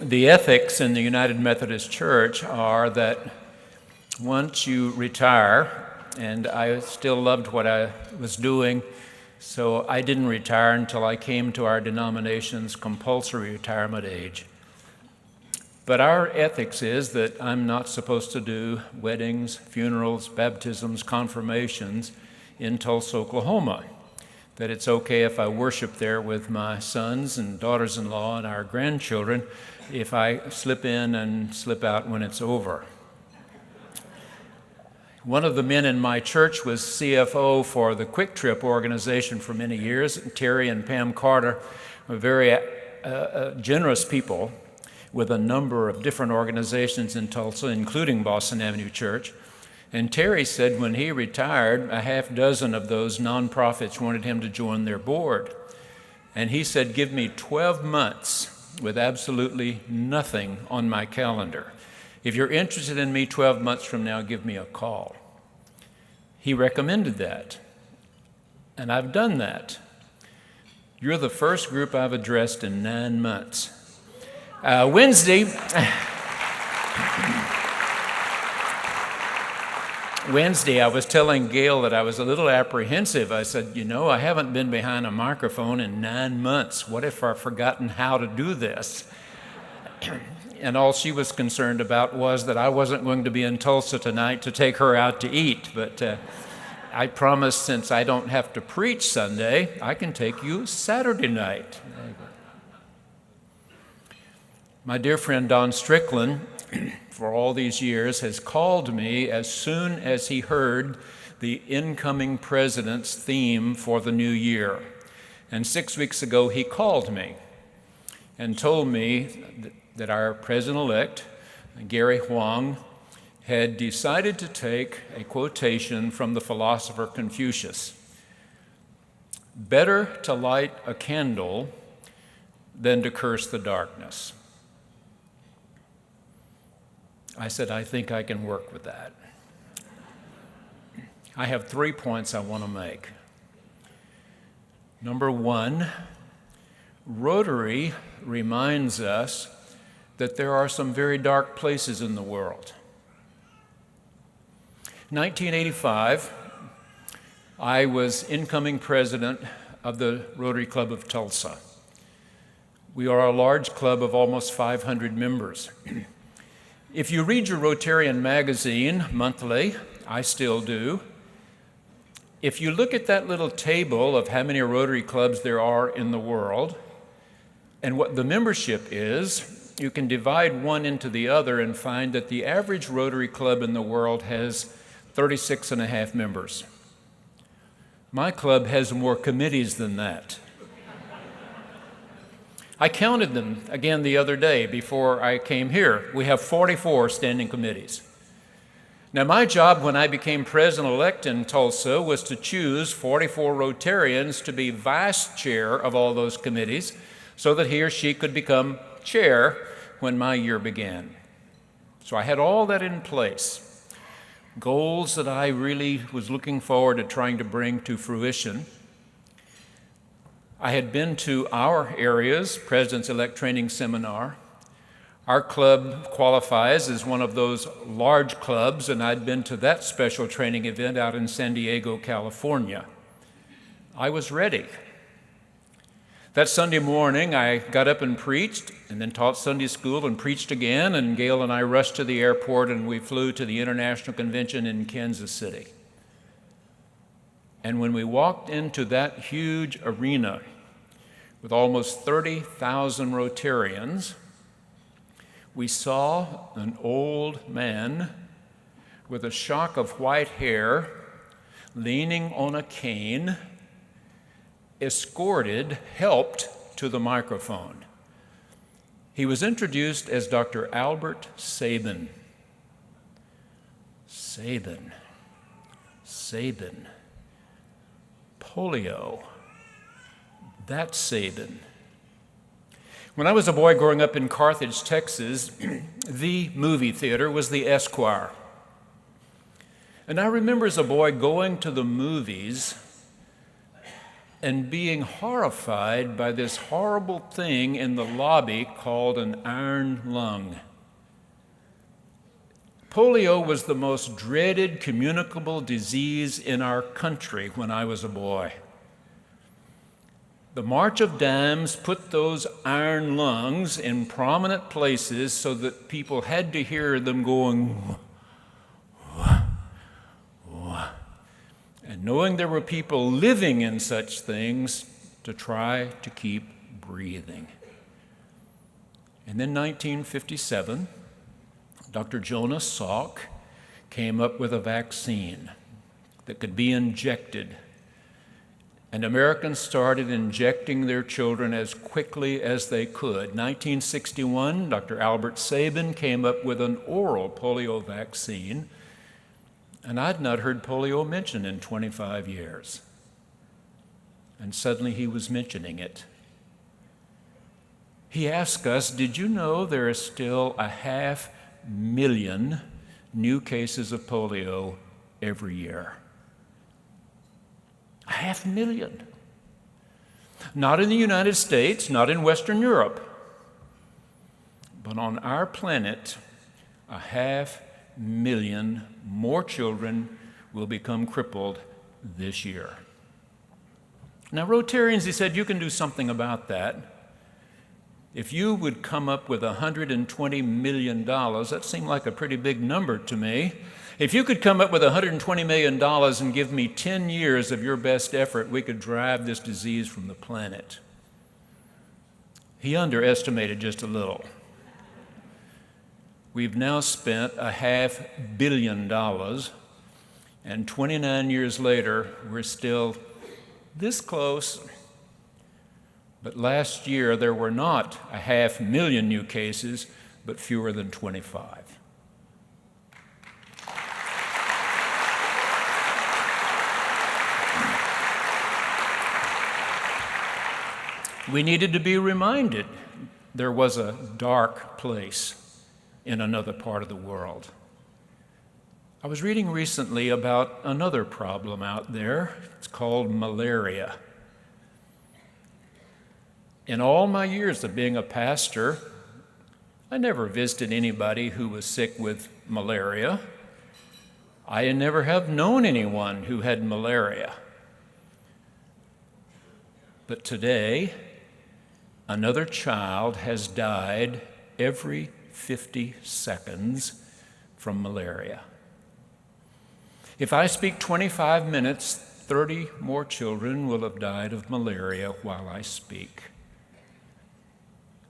The ethics in the United Methodist Church are that once you retire, and I still loved what I was doing, so I didn't retire until I came to our denomination's compulsory retirement age. But our ethics is that I'm not supposed to do weddings, funerals, baptisms, confirmations in Tulsa, Oklahoma. That it's okay if I worship there with my sons and daughters-in-law and our grandchildren if I slip in and slip out when it's over. One of the men in my church was CFO for the Quick Trip organization for many years. Terry and Pam Carter were very generous people with a number of different organizations in Tulsa, including Boston Avenue Church. And Terry said when he retired, a half dozen of those nonprofits wanted him to join their board. And he said, give me 12 months with absolutely nothing on my calendar. If you're interested in me 12 months from now, give me a call. He recommended that, and I've done that. You're the first group I've addressed in 9 months. Wednesday, I was telling Gail that I was a little apprehensive. I said, I haven't been behind a microphone in 9 months. What if I've forgotten how to do this? And all she was concerned about was that I wasn't going to be in Tulsa tonight to take her out to eat. But I promised, since I don't have to preach Sunday, I can take you Saturday night. My dear friend Don Strickland, for all these years, has called me as soon as he heard the incoming president's theme for the new year. And 6 weeks ago, he called me and told me that our president-elect, Gary Huang, had decided to take a quotation from the philosopher Confucius. Better to light a candle than to curse the darkness. I said, I think I can work with that. I have 3 points I want to make. Number one, Rotary reminds us that there are some very dark places in the world. 1985, I was incoming president of the Rotary Club of Tulsa. We are a large club of almost 500 members. If you read your Rotarian magazine monthly, I still do, if you look at that little table of how many Rotary clubs there are in the world and what the membership is, you can divide one into the other and find that the average Rotary club in the world has 36 and a half members. My club has more committees than that. I counted them again the other day before I came here. We have 44 standing committees. Now, my job when I became president-elect in Tulsa was to choose 44 Rotarians to be vice chair of all those committees so that he or she could become chair when my year began. So I had all that in place. Goals that I really was looking forward to trying to bring to fruition. I had been to our area's President's-elect Training Seminar. Our club qualifies as one of those large clubs, and I'd been to that special training event out in San Diego, California. I was ready. That Sunday morning, I got up and preached, and then taught Sunday school and preached again, and Gail and I rushed to the airport, and we flew to the International Convention in Kansas City. And when we walked into that huge arena with almost 30,000 Rotarians, we saw an old man with a shock of white hair leaning on a cane, helped to the microphone. He was introduced as Dr. Albert Sabin. Sabin. Polio. That's Sabin. When I was a boy growing up in Carthage, Texas, the movie theater was the Esquire. And I remember as a boy going to the movies and being horrified by this horrible thing in the lobby called an iron lung. Polio was the most dreaded communicable disease in our country when I was a boy. The March of Dimes put those iron lungs in prominent places so that people had to hear them going, wah, wah. And knowing there were people living in such things, to try to keep breathing. And then 1957, Dr. Jonas Salk came up with a vaccine that could be injected. And Americans started injecting their children as quickly as they could. 1961, Dr. Albert Sabin came up with an oral polio vaccine, and I'd not heard polio mentioned in 25 years. And suddenly he was mentioning it. He asked us, did you know there is still 500,000 new cases of polio every year? 500,000. Not in the United States, not in Western Europe, but on our planet, 500,000 more children will become crippled this year. Now, Rotarians, he said, you can do something about that. If you would come up with $120 million, that seemed like a pretty big number to me. If you could come up with $120 million and give me 10 years of your best effort, we could drive this disease from the planet. He underestimated just a little. We've now spent $500 million, and 29 years later, we're still this close. But last year, there were not 500,000 new cases, but fewer than 25. We needed to be reminded there was a dark place in another part of the world. I was reading recently about another problem out there. It's called malaria. In all my years of being a pastor, I never visited anybody who was sick with malaria. I never have known anyone who had malaria. But today, another child has died every 50 seconds from malaria. If I speak 25 minutes, 30 more children will have died of malaria while I speak.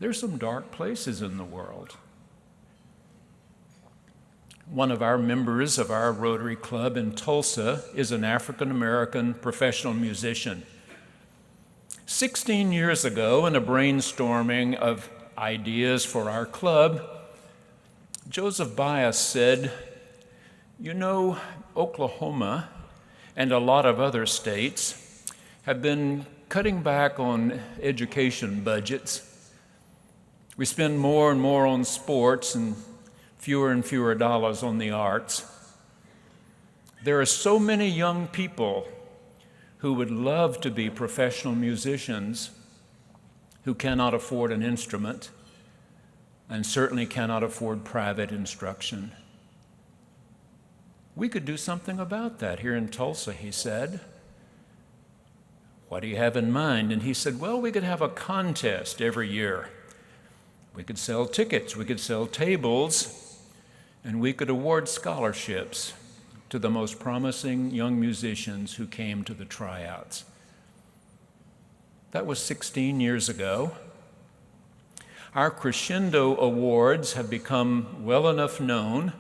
There's some dark places in the world. One of our members of our Rotary Club in Tulsa is an African-American professional musician. 16 years ago, in a brainstorming of ideas for our club, Joseph Bias said, you know, Oklahoma and a lot of other states have been cutting back on education budgets. We spend more and more on sports and fewer dollars on the arts. There are so many young people who would love to be professional musicians who cannot afford an instrument and certainly cannot afford private instruction. We could do something about that here in Tulsa, he said. What do you have in mind? And he said, well, we could have a contest every year. We could sell tickets, we could sell tables, and we could award scholarships to the most promising young musicians who came to the tryouts. That was 16 years ago. Our Crescendo Awards have become well enough known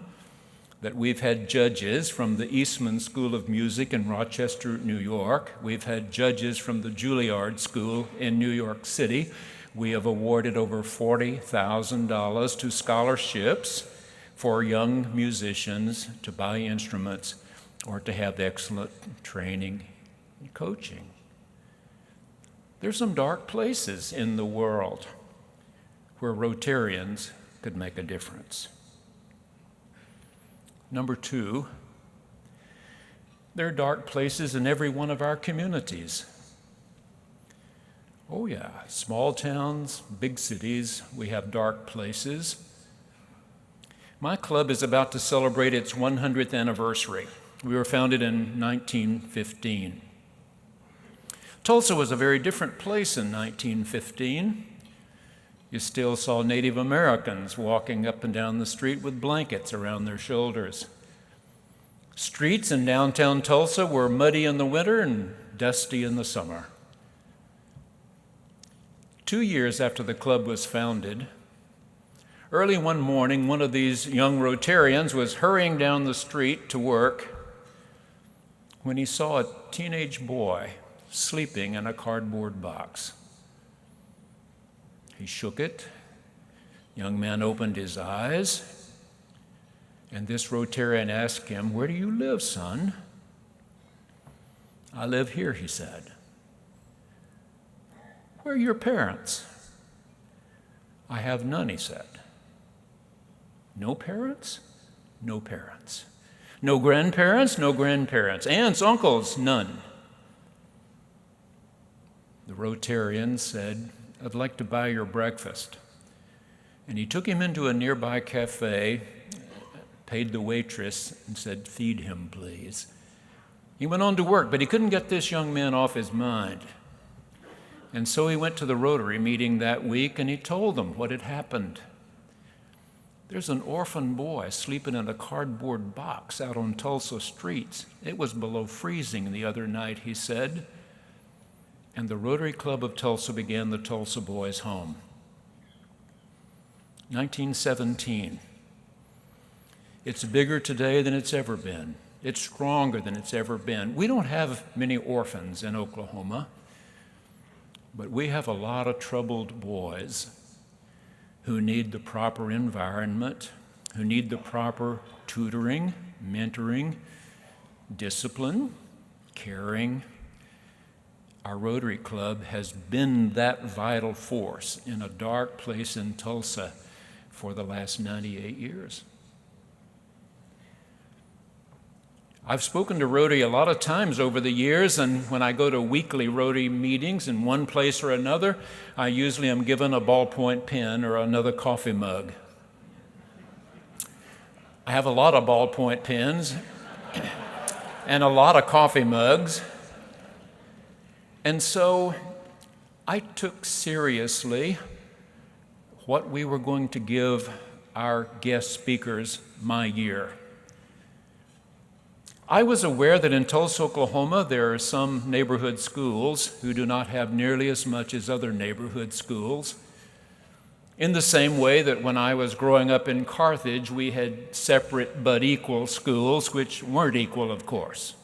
that we've had judges from the Eastman School of Music in Rochester, New York. We've had judges from the Juilliard School in New York City. We have awarded over $40,000 to scholarships for young musicians to buy instruments or to have excellent training and coaching. There's some dark places in the world where Rotarians could make a difference. Number two, there are dark places in every one of our communities. Oh yeah, small towns, big cities, we have dark places. My club is about to celebrate its 100th anniversary. We were founded in 1915. Tulsa was a very different place in 1915. You still saw Native Americans walking up and down the street with blankets around their shoulders. Streets in downtown Tulsa were muddy in the winter and dusty in the summer. 2 years after the club was founded, early one morning, one of these young Rotarians was hurrying down the street to work when he saw a teenage boy sleeping in a cardboard box. He shook it. Young man opened his eyes, and this Rotarian asked him, "Where do you live, son?" "I live here," he said. "Where are your parents?" "I have none," he said. "No parents?" "No parents." "No grandparents?" "No grandparents." "Aunts, uncles?" "None." The Rotarian said, "I'd like to buy your breakfast." And he took him into a nearby cafe, paid the waitress, and said, "Feed him, please." He went on to work, but he couldn't get this young man off his mind. And so he went to the Rotary meeting that week, and he told them what had happened. "There's an orphan boy sleeping in a cardboard box out on Tulsa streets. It was below freezing the other night," he said. And the Rotary Club of Tulsa began the Tulsa Boys Home. 1917. It's bigger today than it's ever been. It's stronger than it's ever been. We don't have many orphans in Oklahoma, but we have a lot of troubled boys who need the proper environment, who need the proper tutoring, mentoring, discipline, caring. Our Rotary Club has been that vital force in a dark place in Tulsa for the last 98 years. I've spoken to Rotary a lot of times over the years, and when I go to weekly Rotary meetings in one place or another, I usually am given a ballpoint pen or another coffee mug. I have a lot of ballpoint pens and a lot of coffee mugs. And so I took seriously what we were going to give our guest speakers my year. I was aware that in Tulsa, Oklahoma, there are some neighborhood schools who do not have nearly as much as other neighborhood schools. In the same way that when I was growing up in Carthage, we had separate but equal schools, which weren't equal, of course.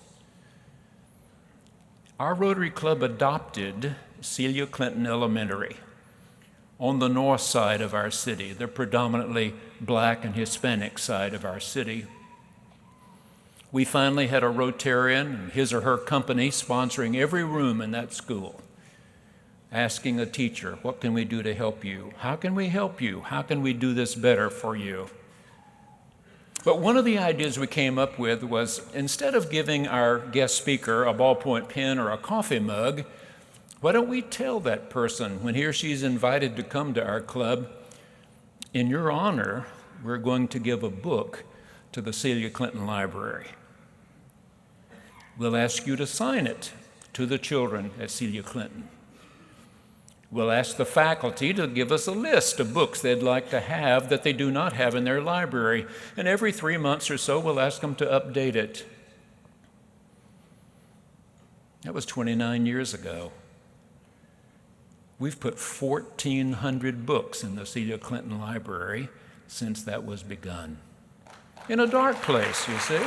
Our Rotary Club adopted Celia Clinton Elementary on the north side of our city, the predominantly black and Hispanic side of our city. We finally had a Rotarian and his or her company sponsoring every room in that school, asking a teacher, "What can we do to help you? How can we help you? How can we do this better for you?" But one of the ideas we came up with was, instead of giving our guest speaker a ballpoint pen or a coffee mug, why don't we tell that person when he or she's invited to come to our club, "In your honor, we're going to give a book to the Celia Clinton Library. We'll ask you to sign it to the children at Celia Clinton. We'll ask the faculty to give us a list of books they'd like to have that they do not have in their library, and every 3 months or so we'll ask them to update it." That was 29 years ago. We've put 1,400 books in the Celia Clinton Library since that was begun. In a dark place, you see.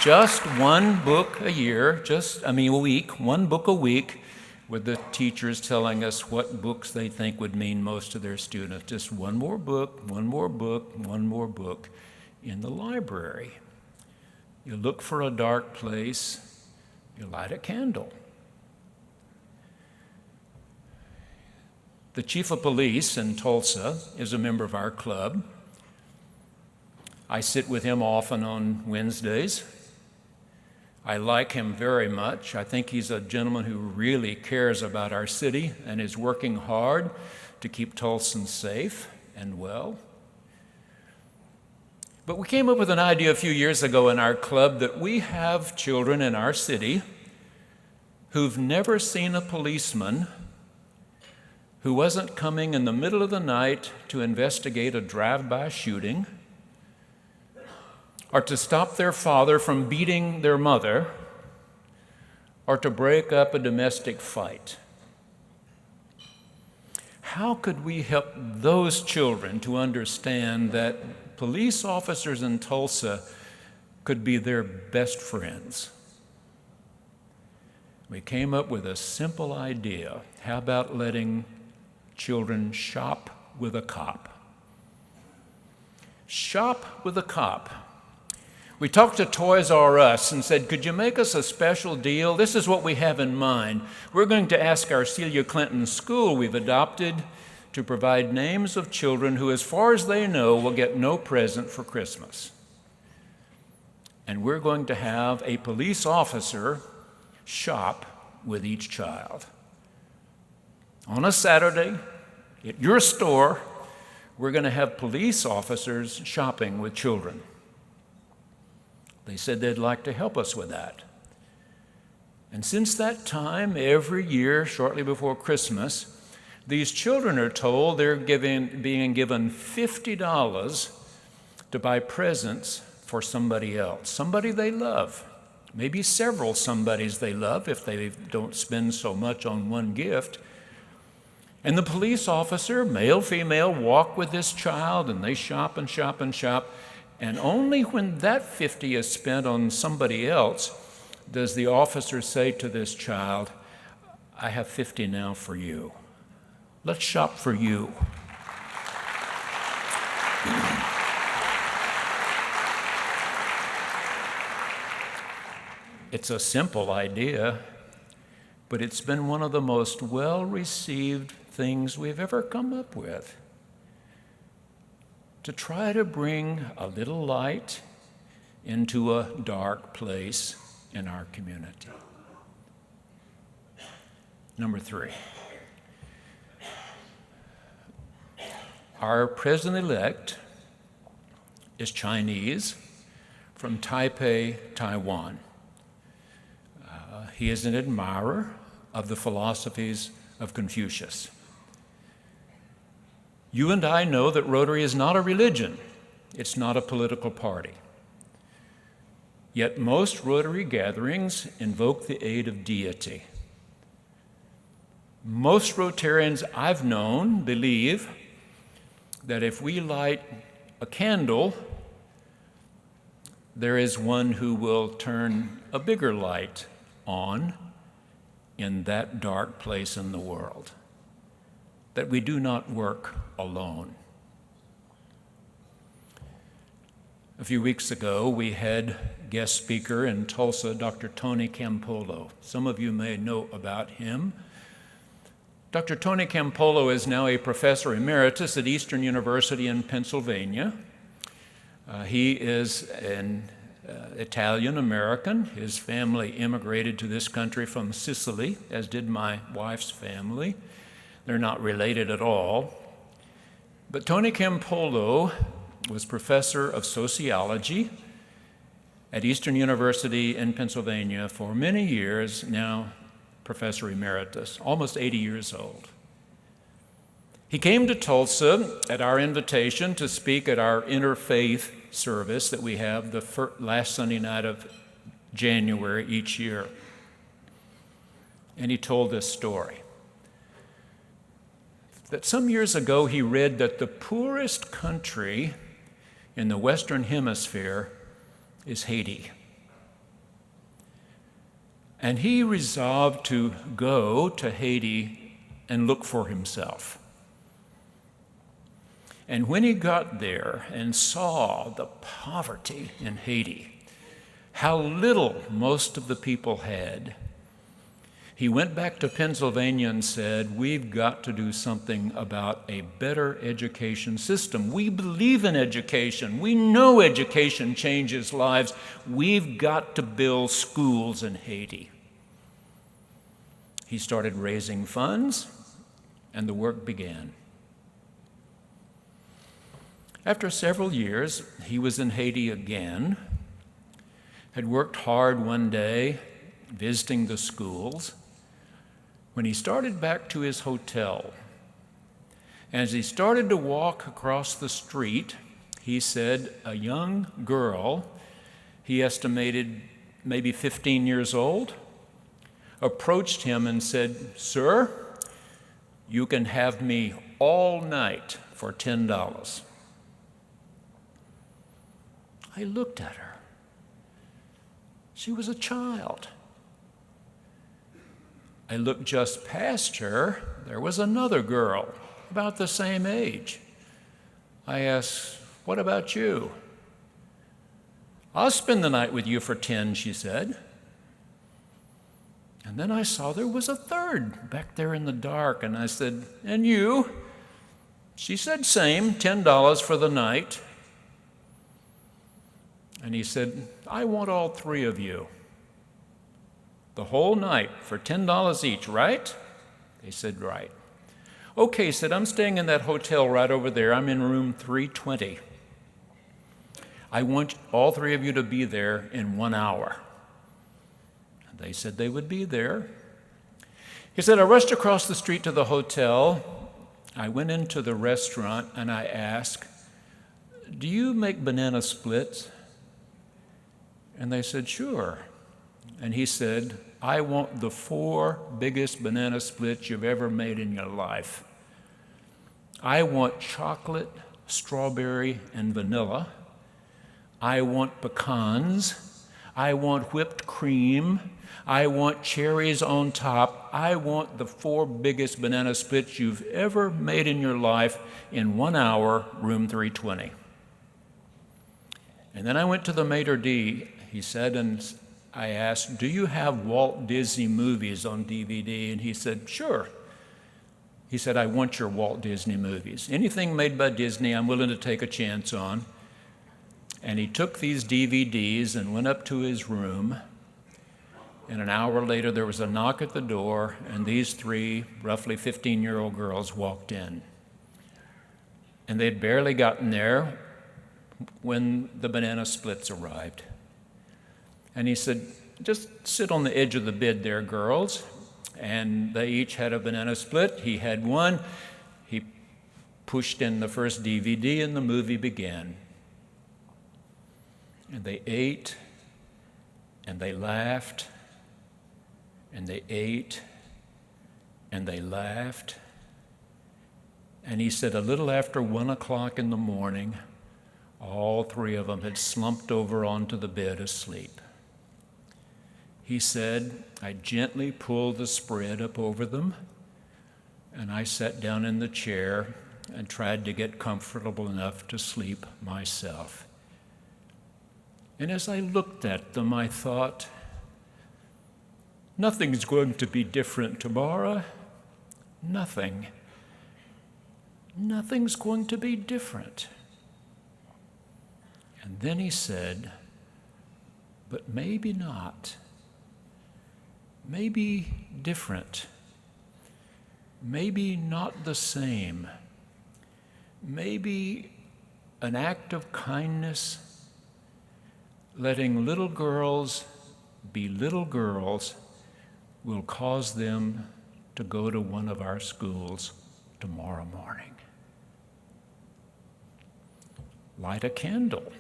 Just one book a year, a week, one book a week, with the teachers telling us what books they think would mean most to their students. Just one more book, one more book, one more book in the library. You look for a dark place, you light a candle. The chief of police in Tulsa is a member of our club. I sit with him often on Wednesdays. I like him very much. I think he's a gentleman who really cares about our city and is working hard to keep Tulsans safe and well. But we came up with an idea a few years ago in our club that we have children in our city who've never seen a policeman who wasn't coming in the middle of the night to investigate a drive-by shooting, or to stop their father from beating their mother, or to break up a domestic fight. How could we help those children to understand that police officers in Tulsa could be their best friends? We came up with a simple idea. How about letting children shop with a cop? Shop with a cop. We talked to Toys R Us and said, could you make us a special deal? This is what we have in mind. We're going to ask our Celia Clinton school we've adopted to provide names of children who, as far as they know, will get no present for Christmas. And we're going to have a police officer shop with each child. On a Saturday, at your store, we're going to have police officers shopping with children. They said they'd like to help us with that. And since that time, every year, shortly before Christmas, these children are told they're being given $50 to buy presents for somebody else, somebody they love, maybe several somebodies they love if they don't spend so much on one gift. And the police officer, male, female, walk with this child, and they shop and shop and shop. And only when that 50 is spent on somebody else does the officer say to this child, I have 50 now for you. Let's shop for you. It's a simple idea, but it's been one of the most well-received things we've ever come up with. To try to bring a little light into a dark place in our community. Number 3. Our president-elect is Chinese from Taipei, Taiwan. He is an admirer of the philosophies of Confucius. You and I know that Rotary is not a religion. It's not a political party. Yet most Rotary gatherings invoke the aid of deity. Most Rotarians I've known believe that if we light a candle, there is one who will turn a bigger light on in that dark place in the world. That we do not work alone. A few weeks ago, we had guest speaker in Tulsa, Dr. Tony Campolo. Some of you may know about him. Dr. Tony Campolo is now a professor emeritus at Eastern University in Pennsylvania. He is an Italian-American. His family immigrated to this country from Sicily, as did my wife's family. They're not related at all. But Tony Campolo was professor of sociology at Eastern University in Pennsylvania for many years, now professor emeritus, almost 80 years old. He came to Tulsa at our invitation to speak at our interfaith service that we have the last Sunday night of January each year. And he told this story. That some years ago he read that the poorest country in the Western Hemisphere is Haiti. And he resolved to go to Haiti and look for himself. And when he got there and saw the poverty in Haiti, how little most of the people had, He went back to Pennsylvania and said, we've got to do something about a better education system. We believe in education. We know education changes lives. We've got to build schools in Haiti. He started raising funds, and the work began. After several years, he was in Haiti again, had worked hard one day visiting the schools, when he started back to his hotel. As he started to walk across the street, he said a young girl, he estimated maybe 15 years old, approached him and said, "Sir, you can have me all night for $10. I looked at her. She was a child. I looked just past her. There was another girl, about the same age. I asked, "What about you?" "I'll spend the night with you for 10, she said. And then I saw there was a third back there in the dark, and I said, "And you?" She said, "Same, $10 for the night." And he said, "I want all three of you. The whole night for $10 each, right?" They said, "Right." "Okay," he said, "I'm staying in that hotel right over there. I'm in room 320. I want all three of you to be there in 1 hour." And they said they would be there. He said, "I rushed across the street to the hotel. I went into the restaurant and I asked, 'Do you make banana splits?' And they said, 'Sure.' And he said, 'I want the 4 biggest banana splits you've ever made in your life. I want chocolate, strawberry, and vanilla. I want pecans. I want whipped cream. I want cherries on top. I want the 4 biggest banana splits you've ever made in your life in 1 hour, room 320. And then I went to the maitre d', he said, and I asked, 'Do you have Walt Disney movies on DVD?' And he said, 'Sure.' He said, 'I want your Walt Disney movies. Anything made by Disney, I'm willing to take a chance on.' And he took these DVDs and went up to his room. And an hour later, there was a knock at the door, and these 3 roughly 15-year-old girls walked in. And they'd barely gotten there when the banana splits arrived. And he said, 'Just sit on the edge of the bed there, girls.' And they each had a banana split. He had one. He pushed in the first DVD, and the movie began. And they ate, and they laughed, and they ate, and they laughed. And he said a little after 1 o'clock in the morning, all 3 of them had slumped over onto the bed asleep. He said, I gently pulled the spread up over them, and I sat down in the chair and tried to get comfortable enough to sleep myself. And as I looked at them, I thought, nothing's going to be different tomorrow. Nothing. Nothing's going to be different. And then he said, but maybe not. Maybe different. Maybe not the same. Maybe an act of kindness, letting little girls be little girls, will cause them to go to one of our schools tomorrow morning. Light a candle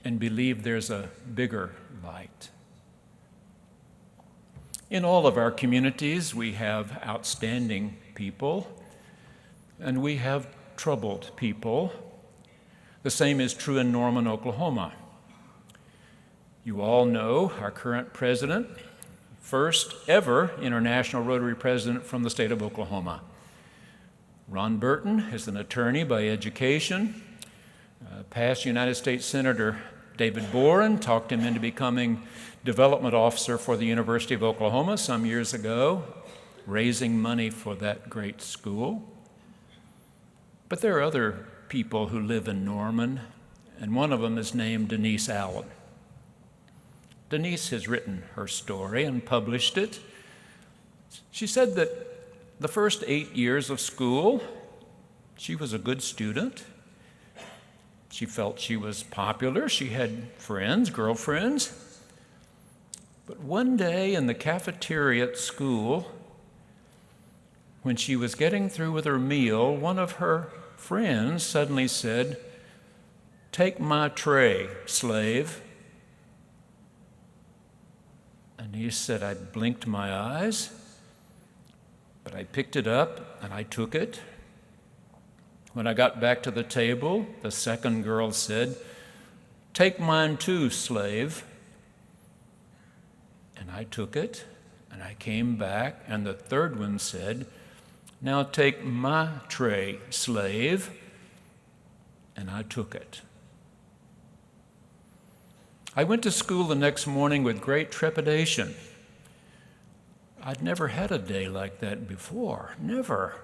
and believe there's a bigger light. In all of our communities, we have outstanding people, and we have troubled people. The same is true in Norman, Oklahoma. You all know our current president, first ever International Rotary president from the state of Oklahoma. Ron Burton is an attorney by education, past United States Senator David Boren talked him into becoming development officer for the University of Oklahoma some years ago, raising money for that great school. But there are other people who live in Norman, and one of them is named Denise Allen. Denise has written her story and published it. She said that the first 8 years of school, she was a good student. She felt she was popular. She had friends, girlfriends. But one day in the cafeteria at school, when she was getting through with her meal, one of her friends suddenly said, "Take my tray, slave." And he said, I blinked my eyes, but I picked it up and I took it. When I got back to the table, the second girl said, "Take mine too, slave." And I took it, and I came back, and the third one said, "Now take my tray, slave." And I took it. I went to school the next morning with great trepidation. I'd never had a day like that before, never.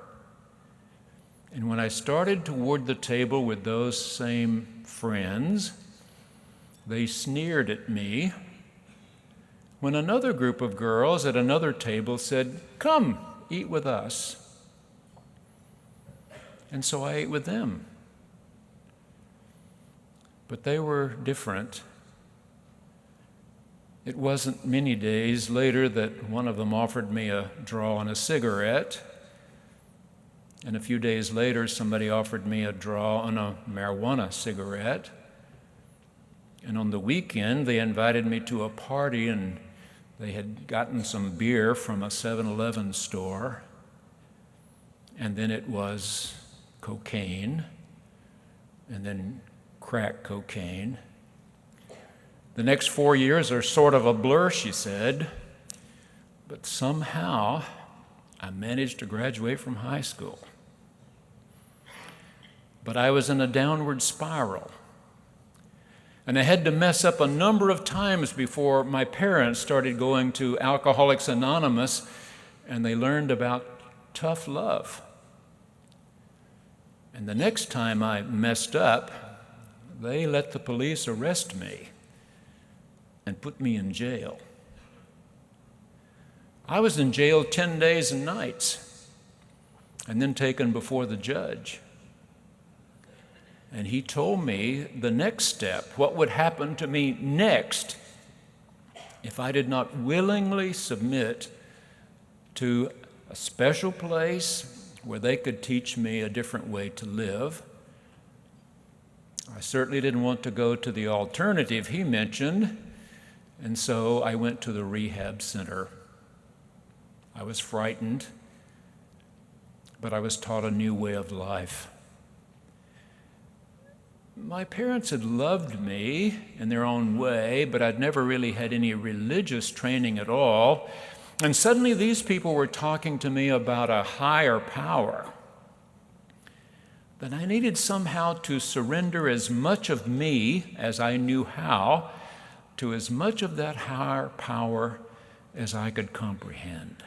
And when I started toward the table with those same friends, they sneered at me. When another group of girls at another table said, "Come, eat with us." And so I ate with them. But they were different. It wasn't many days later that one of them offered me a draw on a cigarette. And a few days later, somebody offered me a draw on a marijuana cigarette. And on the weekend, they invited me to a party, and they had gotten some beer from a 7-Eleven store. And then it was cocaine, and then crack cocaine. The next 4 years are sort of a blur, she said, but somehow I managed to graduate from high school. But I was in a downward spiral, and I had to mess up a number of times before my parents started going to Alcoholics Anonymous, and they learned about tough love. And the next time I messed up, they let the police arrest me and put me in jail. I was in jail 10 days and nights, and then taken before the judge. And he told me the next step, what would happen to me next if I did not willingly submit to a special place where they could teach me a different way to live. I certainly didn't want to go to the alternative he mentioned, and so I went to the rehab center. I was frightened, but I was taught a new way of life. My parents had loved me in their own way, but I'd never really had any religious training at all. And suddenly these people were talking to me about a higher power. That I needed somehow to surrender as much of me as I knew how to as much of that higher power as I could comprehend.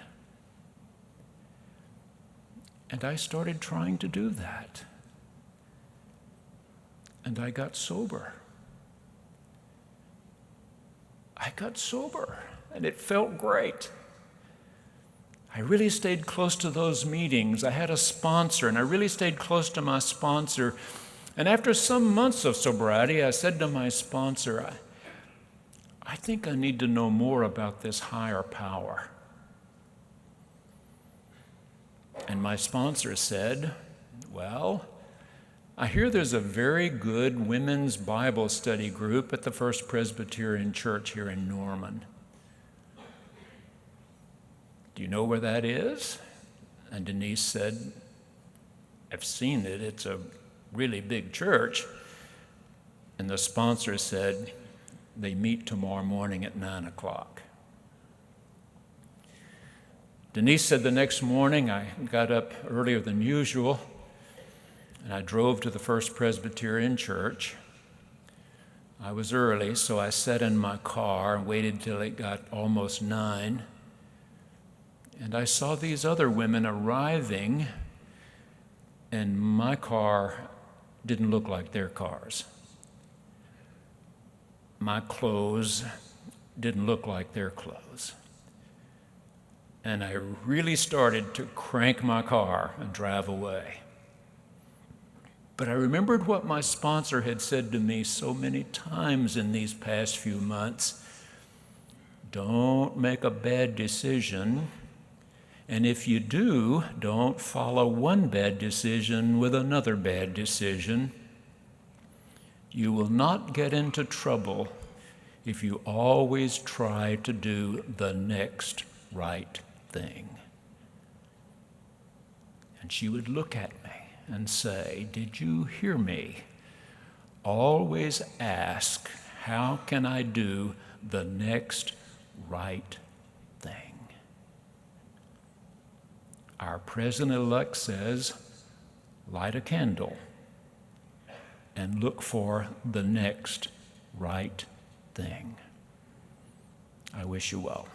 And I started trying to do that. And I got sober. And it felt great. I really stayed close to those meetings. I had a sponsor, and I really stayed close to my sponsor. And after some months of sobriety, I said to my sponsor, I think I need to know more about this higher power. And my sponsor said, well, I hear there's a very good women's Bible study group at the First Presbyterian Church here in Norman. Do you know where that is? And Denise said, I've seen it. It's a really big church. And the sponsor said, they meet tomorrow morning at 9 o'clock. Denise said the next morning I got up earlier than usual, and I drove to the First Presbyterian Church. I was early, so I sat in my car and waited till it got almost 9. And I saw these other women arriving, and my car didn't look like their cars. My clothes didn't look like their clothes. And I really started to crank my car and drive away. But I remembered what my sponsor had said to me so many times in these past few months. Don't make a bad decision, and if you do, don't follow one bad decision with another bad decision. You will not get into trouble if you always try to do the next right thing. And she would look at me and say, "Did you hear me? Always ask, how can I do the next right thing?" Our president-elect says, light a candle and look for the next right thing. I wish you well.